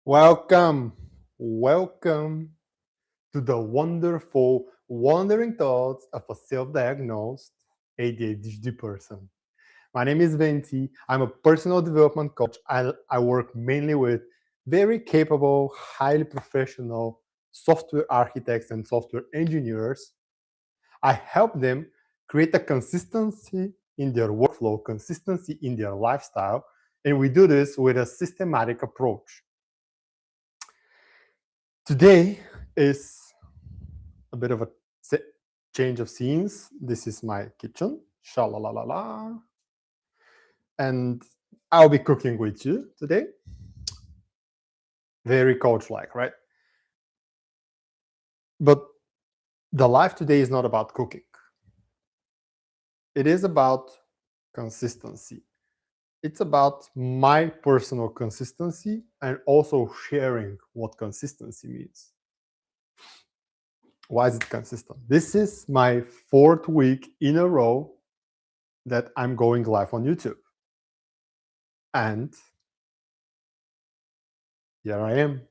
Welcome to the wonderful wandering thoughts of a self-diagnosed ADHD person. My name is Venti. I'm a personal development coach. I work mainly with very capable, highly professional software architects and software engineers. I help them create a consistency in their workflow, consistency in their lifestyle, and we do this with a systematic approach. Today is a bit of a change of scenes. This is my kitchen, la, and I'll be cooking with you today. Very coach-like, right? But the life today is not about cooking. It is about consistency. It's about my personal consistency and also sharing what consistency means. Why is it consistent? This is my 4th week in a row that I'm going live on YouTube. And here I am.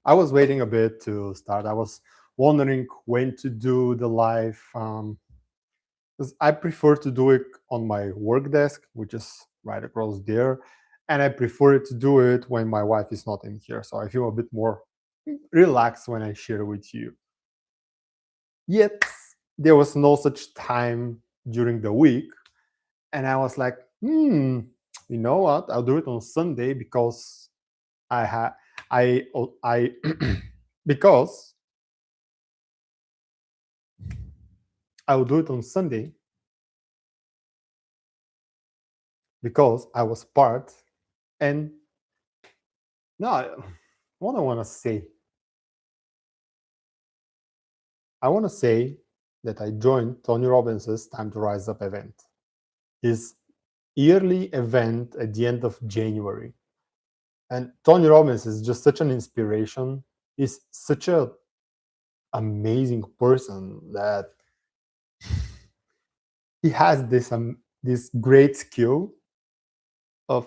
I was waiting a bit to start. I was wondering when to do the live. Because I prefer to do it on my work desk, which is right across there. And I prefer to do it when my wife is not in here. So I feel a bit more relaxed when I share with you. Yet, there was no such time during the week. And I was like, you know what? I'll do it on Sunday because I because I will do it on Sunday because I was part. And no, what I want to say, I want to say that I joined Tony Robbins' Time to Rise Up event, his yearly event at the end of January. And Tony Robbins is just such an inspiration. He's such an amazing person that he has this great skill of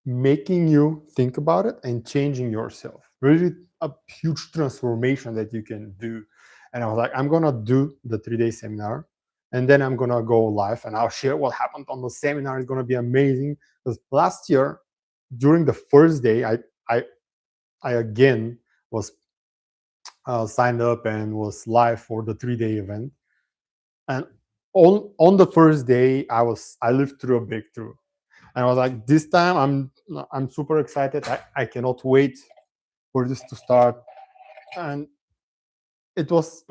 making you think about it and changing yourself. Really a huge transformation that you can do. And I was like, I'm gonna do the 3-day seminar, and then I'm gonna go live and I'll share what happened on the seminar. It's gonna be amazing. Because last year, during the first day, I again was signed up and was live for the 3-day event. And on the first day, I lived through a breakthrough. And I was like, this time I'm super excited. I cannot wait for this to start. And it was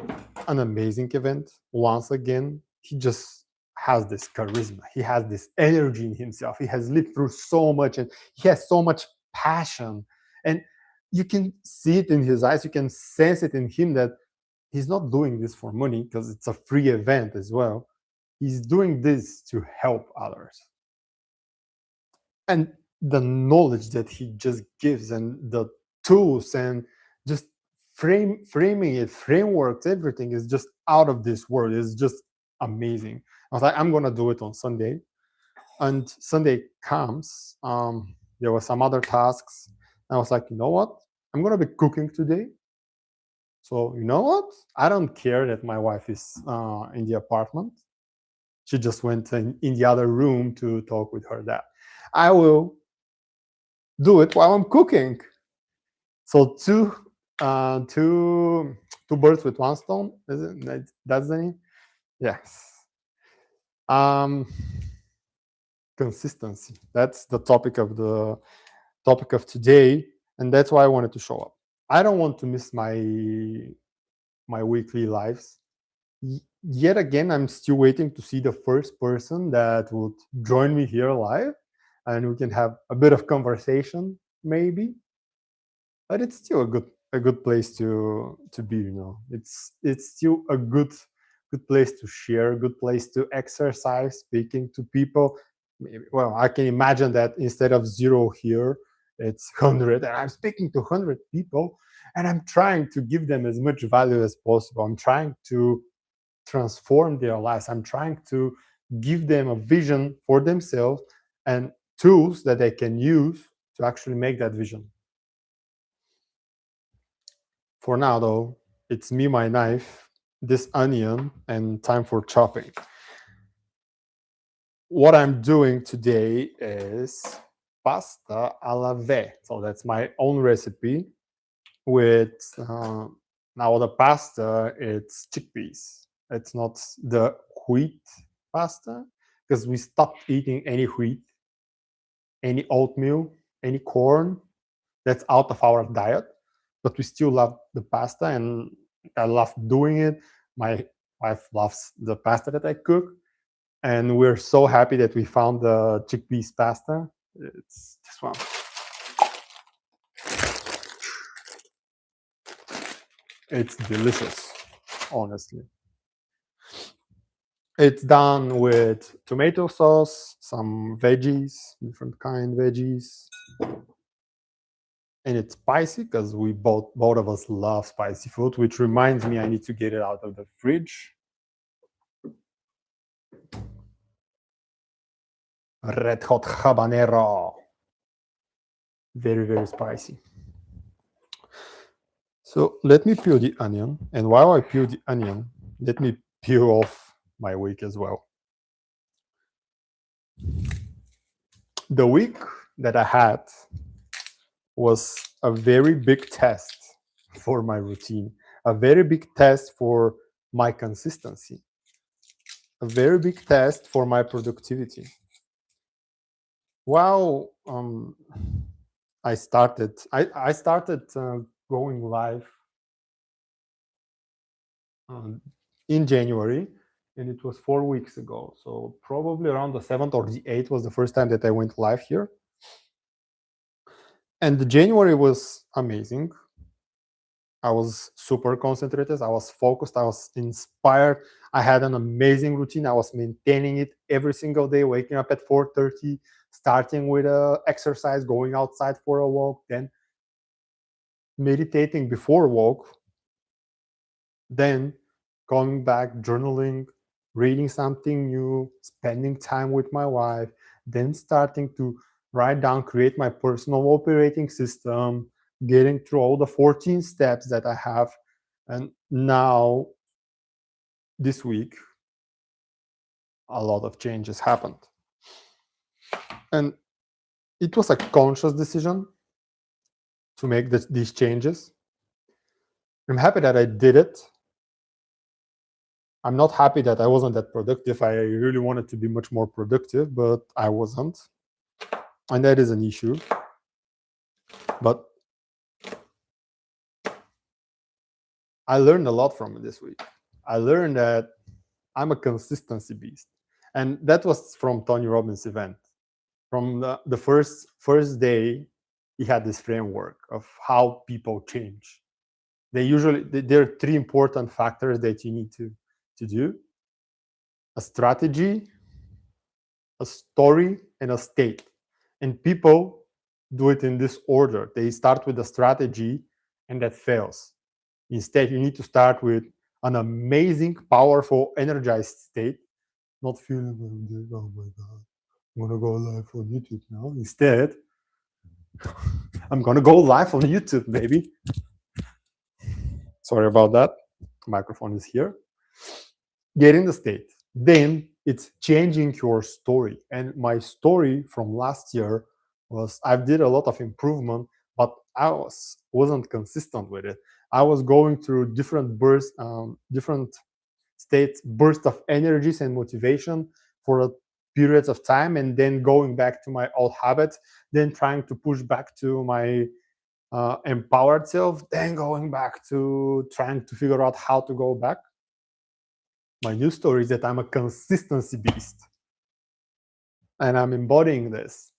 an amazing event. Once again, he just has this charisma. He has this energy in himself. He has lived through so much and he has so much passion. And you can see it in his eyes. You can sense it in him that he's not doing this for money because it's a free event as well. He's doing this to help others. And the knowledge that he just gives and the tools and just framing it, frameworks, everything is just out of this world. It's just amazing. I was like, I'm gonna do it on Sunday. And Sunday comes, there were some other tasks. I was like, you know what? I'm gonna be cooking today. So you know what? I don't care that my wife is in the apartment. She just went in the other room to talk with her dad. I will do it while I'm cooking. So two birds with one stone. Is it? That's the name. Yes. Consistency. That's the topic of today, and that's why I wanted to show up. I don't want to miss my weekly lives. Yet again, I'm still waiting to see the first person that would join me here live, and we can have a bit of conversation, maybe. But it's still a good place to be. You know, it's still a good place to share, a good place to exercise, speaking to people. Well, I can imagine that instead of 0 here, it's 100, and I'm speaking to 100 people, and I'm trying to give them as much value as possible. I'm trying to transform their lives. I'm trying to give them a vision for themselves and tools that I can use to actually make that vision. For now, though, it's me, my knife, this onion, and time for chopping. What I'm doing today is pasta alla ve. So that's my own recipe with now the pasta. It's chickpeas. It's not the wheat pasta because we stopped eating any wheat, any oatmeal, any corn. That's out of our diet, but we still love the pasta and I love doing it. My wife loves the pasta that I cook, and we're so happy that we found the chickpeas pasta. It's this one. It's delicious, honestly. It's done with tomato sauce, some veggies, different kind veggies, and it's spicy because we both of us love spicy food, which reminds me I need to get it out of the fridge. Red hot habanero. Very, very spicy. So let me peel the onion. And while I peel the onion, let me peel off my week as well. The week that I had was a very big test for my routine, a very big test for my consistency, a very big test for my productivity. While I started going live in January, and it was 4 weeks ago. So probably around the 7th or the 8th was the first time that I went live here. And the January was amazing. I was super concentrated. I was focused. I was inspired. I had an amazing routine. I was maintaining it every single day, waking up at 4:30, starting with exercise, going outside for a walk, then meditating before walk, then coming back, journaling, reading something new, spending time with my wife, then starting to write down, create my personal operating system, getting through all the 14 steps that I have. And now, this week, a lot of changes happened. And it was a conscious decision to make these changes. I'm happy that I did it. I'm not happy that I wasn't that productive. I really wanted to be much more productive, but I wasn't. And that is an issue. But I learned a lot from it this week. I learned that I'm a consistency beast. And that was from Tony Robbins' event. From the first day, he had this framework of how people change. There are three important factors that you need to do: a strategy, a story, and a state. And people do it in this order. They start with a strategy, and that fails. Instead, you need to start with an amazing, powerful, energized state, not feeling like, oh my God, I'm gonna go live on YouTube now. Instead, I'm gonna go live on YouTube, baby. Sorry about that. Microphone is here. Get in the state. Then it's changing your story. And my story from last year was I did a lot of improvement, but I wasn't consistent with it. I was going through different bursts, different states, bursts of energies and motivation for periods of time, and then going back to my old habits, then trying to push back to my empowered self, then going back to trying to figure out how to go back. My new story is that I'm a consistency beast, and I'm embodying this.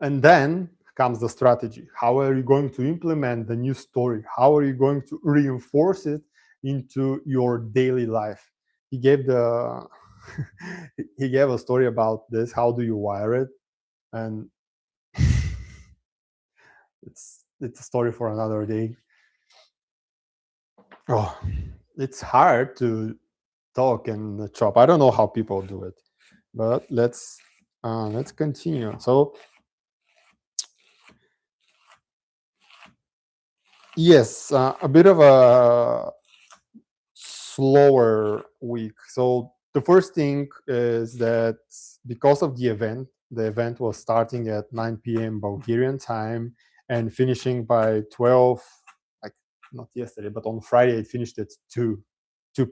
And then comes the strategy. How are you going to implement the new story? How are you going to reinforce it into your daily life? He gave the he gave a story about this. How do you wire it? And it's a story for another day. Oh, it's hard to talk and chop. I don't know how people do it, but let's let's continue. So yes, a bit of a slower week. So the first thing is that because of the event was starting at 9 p.m. Bulgarian time and finishing by 12, like not yesterday, but on Friday it finished at 2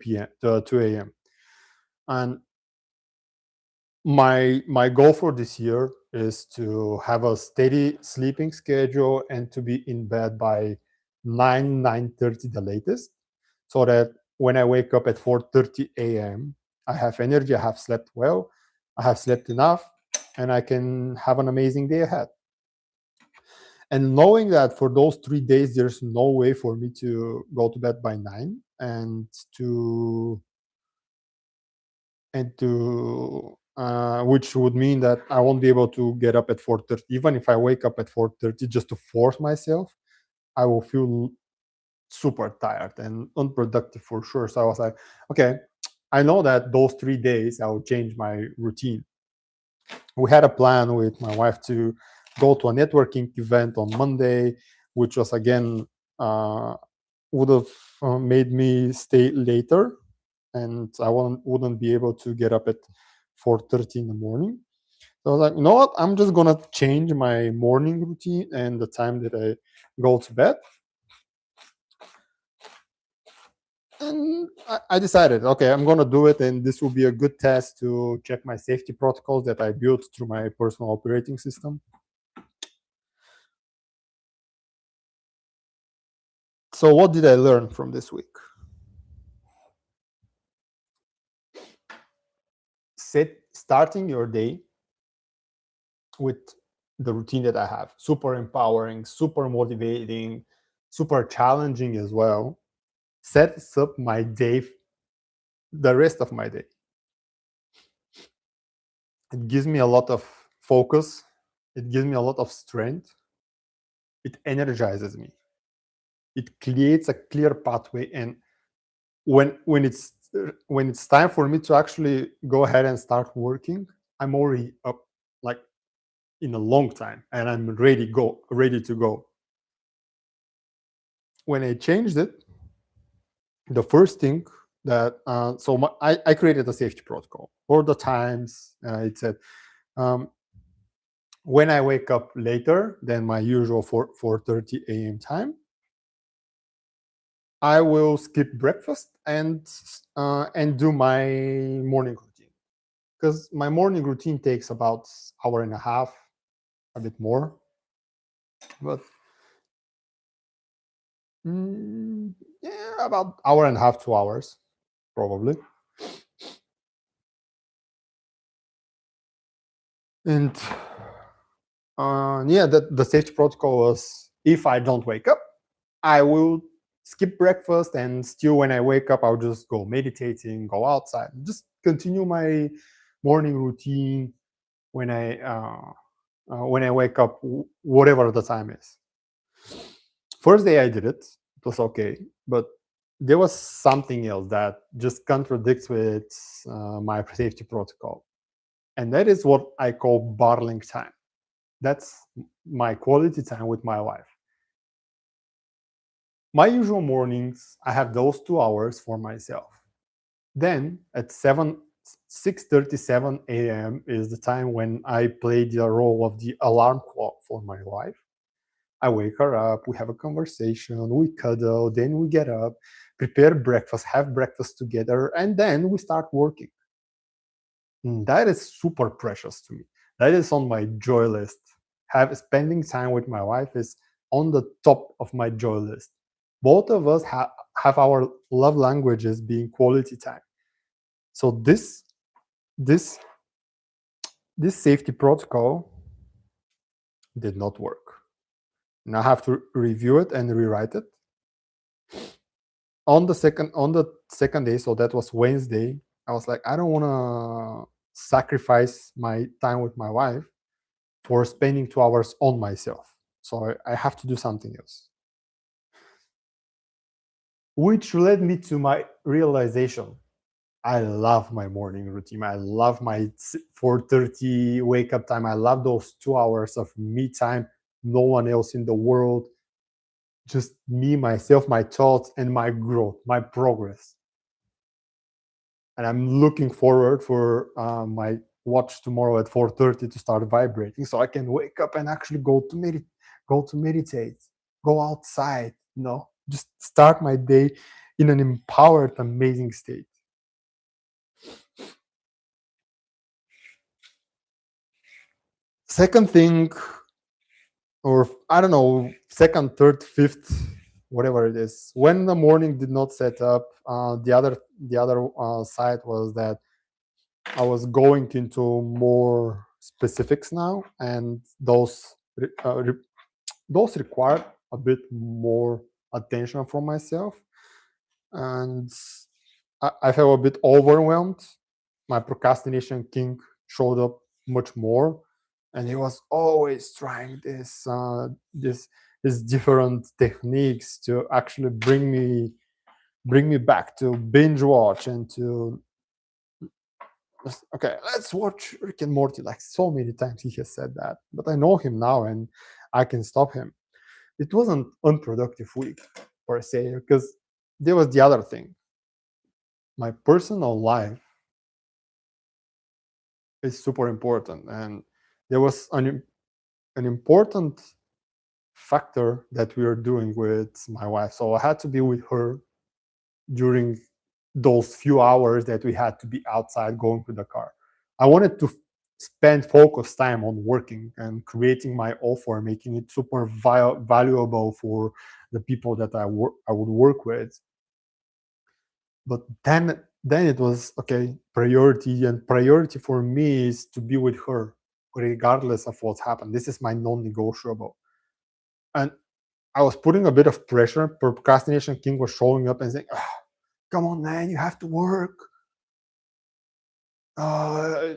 p.m. 2 a.m. And my goal for this year is to have a steady sleeping schedule and to be in bed by 9:30 the latest, so that when I wake up at 4:30 a.m. I have energy, I have slept well, I have slept enough, and I can have an amazing day ahead. And knowing that for those 3 days there's no way for me to go to bed by 9 to which would mean that I won't be able to get up at 4:30. Even if I wake up at 4:30 just to force myself, I will feel super tired and unproductive for sure. So I was like, okay, I know that those 3 days I will change my routine. We had a plan with my wife to go to a networking event on Monday, which was again uh, would have made me stay later, and I wouldn't be able to get up at 4:30 in the morning. So I was like, you know what? I'm just gonna change my morning routine and the time that I go to bed. And I decided, okay, I'm gonna do it, and this will be a good test to check my safety protocols that I built through my personal operating system. So, what did I learn from this week? Starting your day with the routine that I have, super empowering, super motivating, super challenging as well, sets up my day, the rest of my day. It gives me a lot of focus. It gives me a lot of strength. It energizes me. It creates a clear pathway. And when it's time for me to actually go ahead and start working, I'm already up like in a long time, and I'm ready to go. When I changed it, the first thing that I created a safety protocol for the times. It said um, when I wake up later than my usual 4:30 a.m. time, I will skip breakfast and do my morning routine, because my morning routine takes about hour and a half, a bit more, but yeah, about hour and a half, 2 hours probably. And yeah, the safety protocol was, if I don't wake up, I will skip breakfast, and still when I wake up, I'll just go meditating, go outside, just continue my morning routine when I wake up, whatever the time is. First day I did it, it was okay, but there was something else that just contradicts with my safety protocol, and that is what I call bottling time. That's my quality time with my wife. My usual mornings, I have those 2 hours for myself. Then at 6:37 a.m. is the time when I play the role of the alarm clock for my wife. I wake her up, we have a conversation, we cuddle, then we get up, prepare breakfast, have breakfast together, and then we start working. That is super precious to me. That is on my joy list. Have Spending time with my wife is on the top of my joy list. Both of us have our love languages being quality time. So this this safety protocol did not work. And I have to review it and rewrite it. On the second day, so that was Wednesday, I was like, I don't want to sacrifice my time with my wife for spending 2 hours on myself. So I have to do something else. Which led me to my realization. I love my morning routine. I love my 4:30 wake up time. I love those 2 hours of me time, no one else in the world, just me, myself, my thoughts, and my growth, my progress. And I'm looking forward for my watch tomorrow at 4:30 to start vibrating, so I can wake up and actually go to meditate, go outside. Just start my day in an empowered, amazing state. Second thing, or I don't know, second, third, fifth, whatever it is. When the morning did not set up, the other side was that I was going into more specifics now, and those required a bit more attention from myself, and I felt a bit overwhelmed. My procrastination king showed up much more, and he was always trying this different techniques to actually bring me back to binge watch and to okay, let's watch Rick and Morty. Like so many times he has said that, but I know him now and I can stop him. It was an unproductive week per se because there was the other thing. My personal life is super important, and there was an important factor that we are doing with my wife. So I had to be with her during those few hours that we had to be outside going to the car. I wanted to spend focused time on working and creating my offer, making it super valuable for the people that I would work with. But then it was okay, priority, and priority for me is to be with her regardless of what's happened. This is my non-negotiable. And I was putting a bit of pressure. Procrastination King was showing up and saying, come on, man, you have to work. Uh,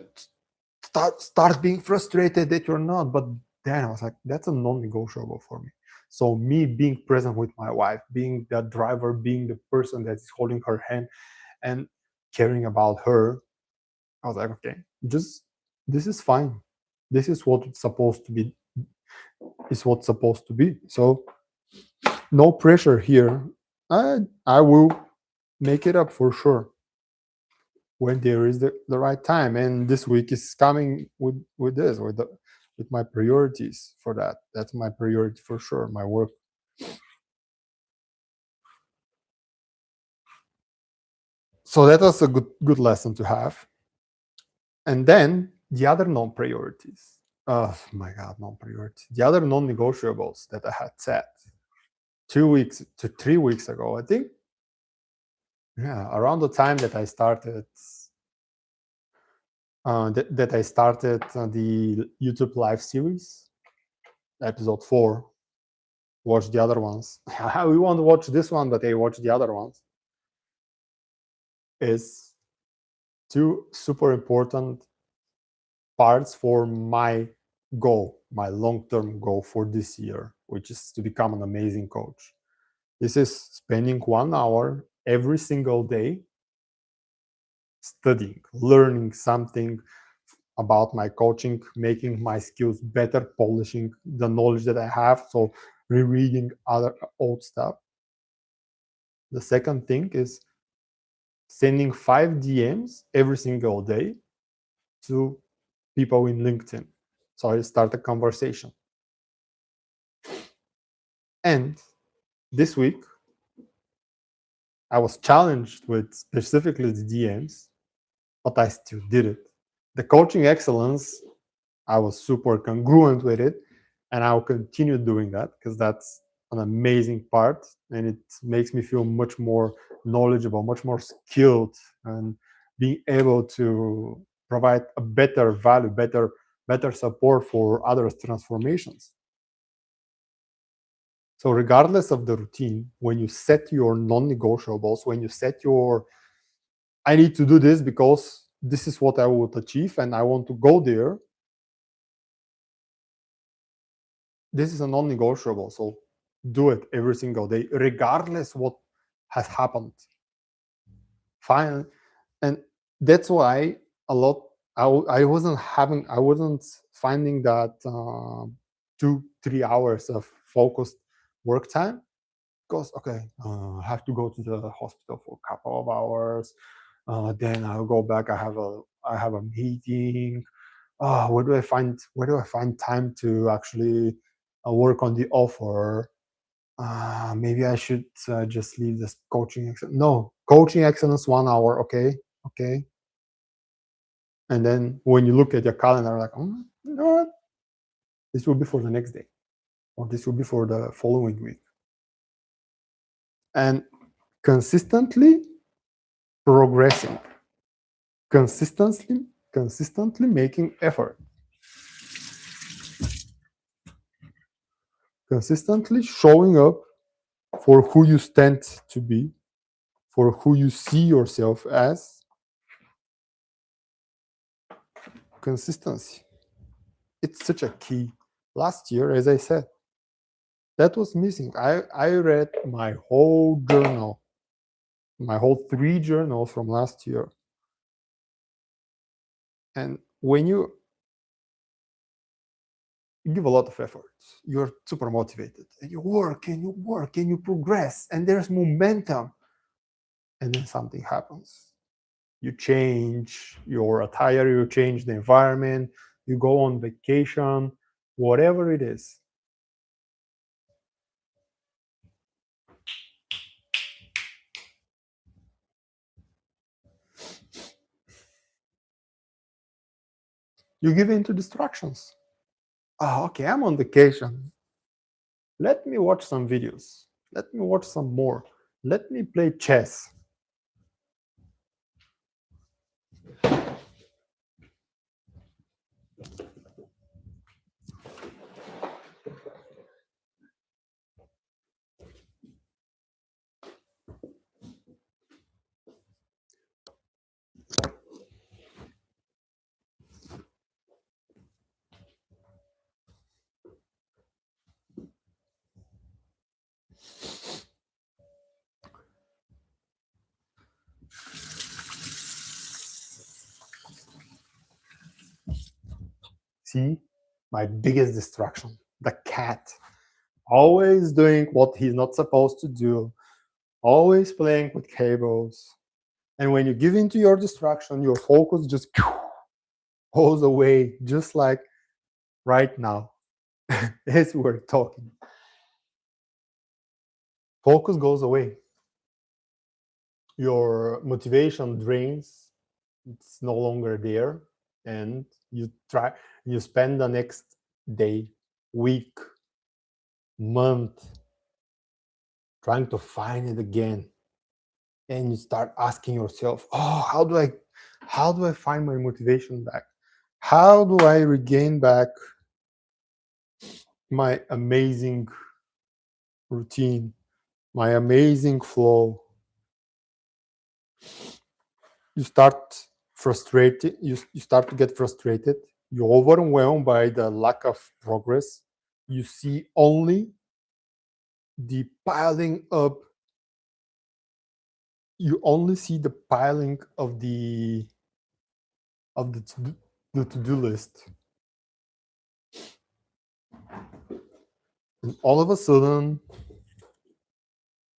start being frustrated that you're not. But then I was like, that's a non-negotiable for me. So me being present with my wife, being the driver, being the person that's holding her hand and caring about her, I was like, okay, just this is fine. This is what it's supposed to be. Is what's supposed to be. So no pressure here. I will make it up for sure when there is the right time. And this week is coming with this, with my priorities for that. That's my priority for sure, my work. So that was a good lesson to have. And then the other non-priorities. Oh my god, non-priorities. The other non-negotiables that I had set 2 weeks to 3 weeks ago, I think. Yeah, around the time that I started the YouTube live series, episode 4. Watch the other ones. We want to watch this one, but they watch the other ones. Is two super important parts for my goal, my long-term goal for this year, which is to become an amazing coach. This is spending 1 hour every single day studying, learning something about my coaching, making my skills better, polishing the knowledge that I have. So rereading other old stuff. The second thing is sending 5 DMs every single day to people in LinkedIn. So I start a conversation. And this week, I was challenged with specifically the DMs, but I still did it. The coaching excellence, I was super congruent with it, and I'll continue doing that because that's an amazing part, and it makes me feel much more knowledgeable, much more skilled, and being able to provide a better value, better support for others' transformations. So regardless of the routine, when you set your non-negotiables, when you set your I need to do this because this is what I would achieve and I want to go there, this is a non-negotiable. So do it every single day, regardless what has happened. Fine. And that's why a lot I wasn't finding that 2 3 hours of focused work time, because okay, I have to go to the hospital for a couple of hours, then I'll go back, I have a meeting. Where do I find time to actually work on the offer? Maybe I should just leave this coaching. No, coaching excellence 1 hour. Okay, okay. And then when you look at your calendar, like, you know what? This will be for the next day, or this will be for the following week. And consistently progressing, consistently making effort, consistently showing up for who you stand to be, for who you see yourself as. Consistency. It's such a key. Last year, as I said, that was missing. I read my whole journal, my whole 3 journals from last year. And when you give a lot of effort, you're super motivated, and you work and you work and you progress, and there's momentum. And then something happens. You change your attire, you change the environment, you go on vacation, whatever it is. You give in to distractions. Oh, okay, I'm on vacation. Let me watch some videos. Let me watch some more. Let me play chess. See, my biggest distraction, the cat, always doing what he's not supposed to do, always playing with cables. And when you give in to your distraction, your focus just goes away, just like right now, as we're talking. Focus goes away. Your motivation drains, it's no longer there. And you spend the next day, week, month trying to find it again. And you start asking yourself, oh, how do I find my motivation back? How do I regain back my amazing routine, my amazing flow? You start frustrated, you start to get frustrated, you're overwhelmed by the lack of progress. You see only the piling up, you only see the piling of the to-do list. And all of a sudden,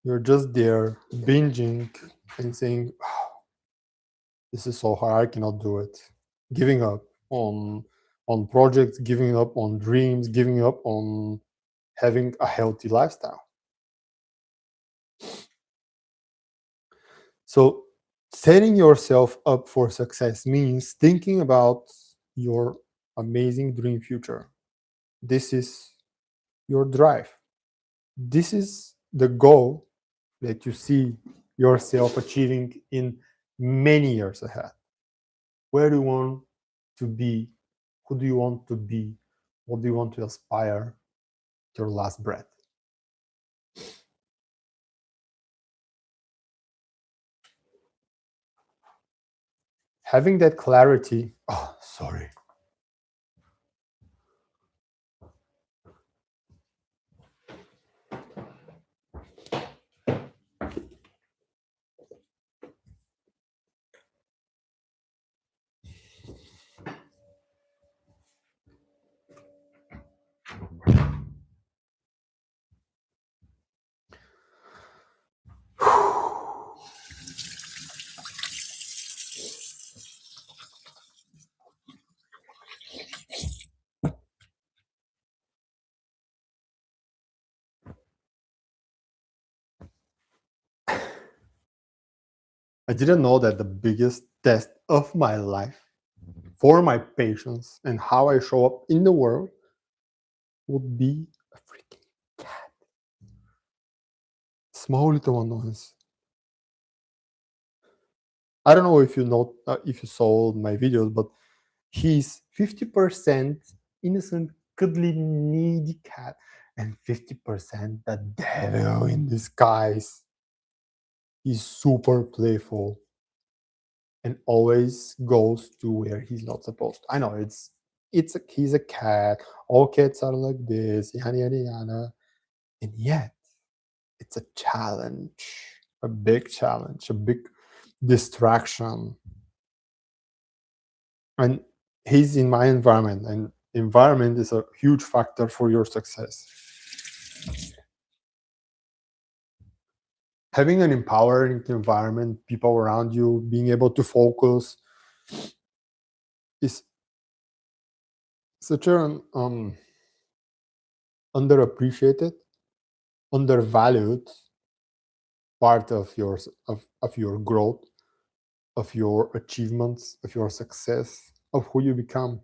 you're just there binging and saying, "Oh, this is so hard, I cannot do it." Giving up on projects, giving up on dreams, giving up on having a healthy lifestyle. So setting yourself up for success means thinking about your amazing dream future. This is your drive. This is the goal that you see yourself achieving in many years ahead. Where do you want to be? Who do you want to be? What do you want to aspire to your last breath? Having that clarity, oh, sorry. I didn't know that the biggest test of my life for my patience and how I show up in the world would be a freaking cat. Small little annoyance. I don't know if you know if you saw my videos, but he's 50% innocent, cuddly, needy cat, and 50% the devil in disguise. He's super playful and always goes to where he's not supposed to. I know he's a cat. All cats are like this, yada yada yada. And yet, it's a challenge, a big distraction. And he's in my environment, and environment is a huge factor for your success. Having an empowering environment, people around you, being able to focus is such an underappreciated, undervalued part of your growth, of your achievements, of your success, of who you become.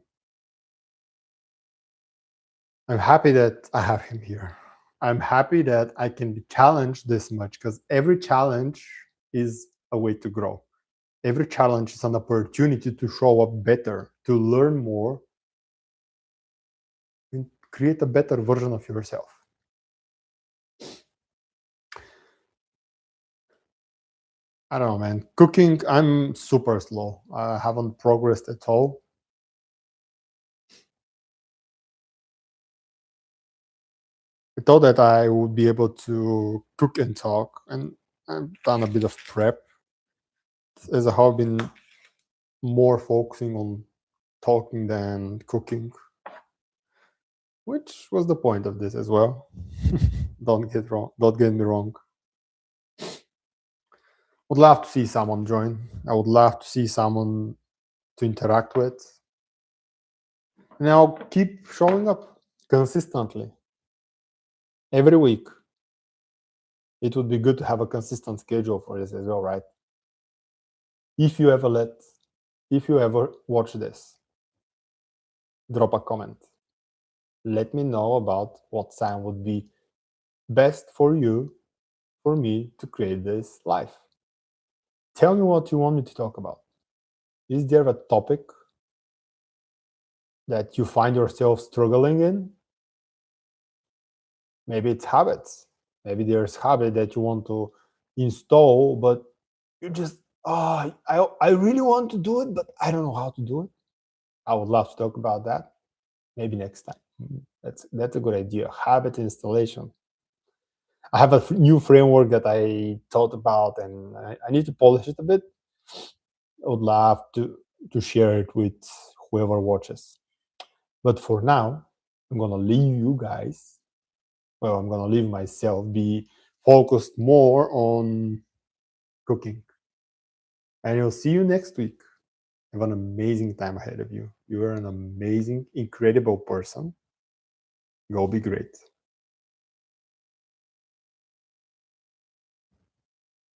I'm happy that I have him here. I'm happy that I can be challenged this much, because every challenge is a way to grow. Every challenge is an opportunity to show up better, to learn more, and create a better version of yourself. I don't know, man. Cooking, I'm super slow. I haven't progressed at all. I thought that I would be able to cook and talk, and I've done a bit of prep. As I have been more focusing on talking than cooking, which was the point of this as well. Don't get me wrong. Would love to see someone join. I would love to see someone to interact with. And I'll keep showing up consistently every week. It would be good to have a consistent schedule for this as well, right? If you ever watch this, drop a comment. Let me know about what sign would be best for you, for me to create this life. Tell me what you want me to talk about. Is there a topic that you find yourself struggling in? Maybe it's habits. Maybe there's habit that you want to install, but you just, I really want to do it, but I don't know how to do it. I would love to talk about that. Maybe next time. That's a good idea. Habit installation. I have a new framework that I thought about, and I need to polish it a bit. I would love to share it with whoever watches. But for now, I'm gonna leave you guys. Well, I'm gonna leave myself be focused more on cooking. And I'll see you next week. Have an amazing time ahead of you. You are an amazing, incredible person. Go be great.